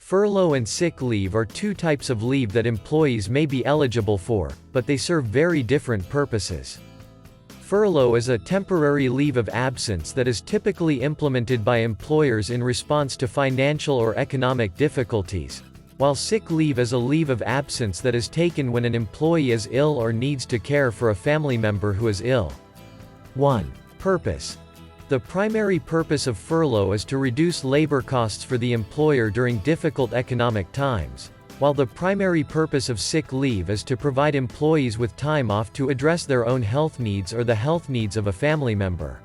Furlough and sick leave are two types of leave that employees may be eligible for, but they serve very different purposes. Furlough is a temporary leave of absence that is typically implemented by employers in response to financial or economic difficulties, while sick leave is a leave of absence that is taken when an employee is ill or needs to care for a family member who is ill. 1. Purpose. The primary purpose of furlough is to reduce labor costs for the employer during difficult economic times, while the primary purpose of sick leave is to provide employees with time off to address their own health needs or the health needs of a family member.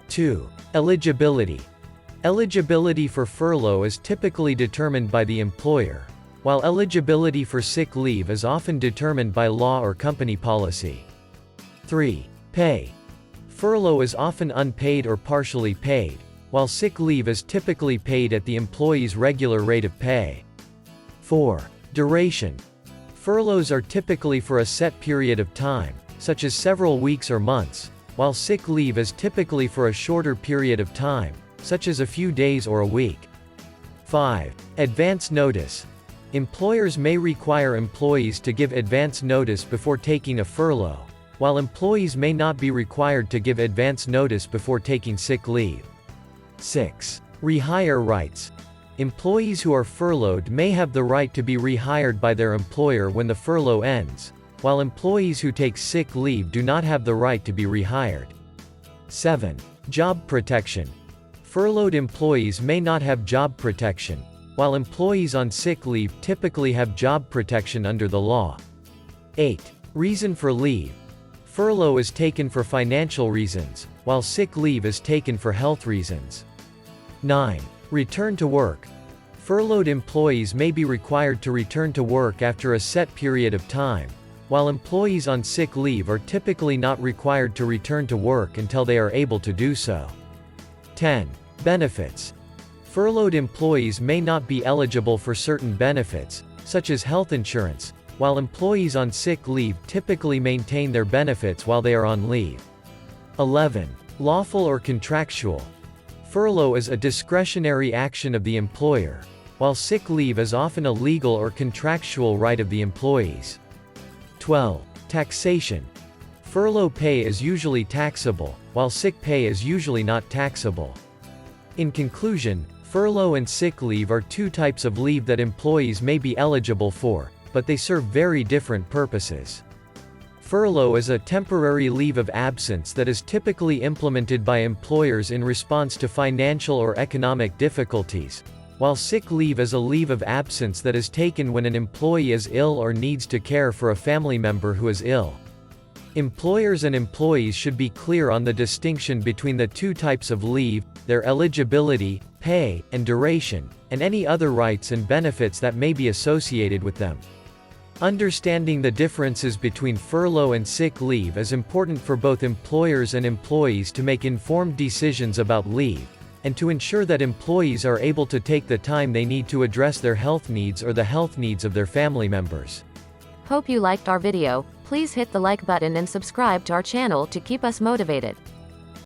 2. Eligibility. Eligibility for furlough is typically determined by the employer, while eligibility for sick leave is often determined by law or company policy. 3. Pay. Furlough is often unpaid or partially paid, while sick leave is typically paid at the employee's regular rate of pay. 4. Duration. Furloughs are typically for a set period of time, such as several weeks or months, while sick leave is typically for a shorter period of time, such as a few days or a week. 5. Advance notice. Employers may require employees to give advance notice before taking a furlough, while employees may not be required to give advance notice before taking sick leave. 6. Rehire rights. Employees who are furloughed may have the right to be rehired by their employer when the furlough ends, while employees who take sick leave do not have the right to be rehired. 7. Job protection. Furloughed employees may not have job protection, while employees on sick leave typically have job protection under the law. 8. Reason for leave. Furlough is taken for financial reasons, while sick leave is taken for health reasons. 9. Return to work. Furloughed employees may be required to return to work after a set period of time, while employees on sick leave are typically not required to return to work until they are able to do so. 10. Benefits. Furloughed employees may not be eligible for certain benefits, such as health insurance, while employees on sick leave typically maintain their benefits while they are on leave. 11. Lawful or contractual. Furlough is a discretionary action of the employer, while sick leave is often a legal or contractual right of the employees. 12. Taxation. Furlough pay is usually taxable, while sick pay is usually not taxable. In conclusion, furlough and sick leave are two types of leave that employees may be eligible for, but they serve very different purposes. Furlough is a temporary leave of absence that is typically implemented by employers in response to financial or economic difficulties, while sick leave is a leave of absence that is taken when an employee is ill or needs to care for a family member who is ill. Employers and employees should be clear on the distinction between the two types of leave, their eligibility, pay, and duration, and any other rights and benefits that may be associated with them. Understanding the differences between furlough and sick leave is important for both employers and employees to make informed decisions about leave, and to ensure that employees are able to take the time they need to address their health needs or the health needs of their family members. Hope you liked our video. Please hit the like button and subscribe to our channel to keep us motivated.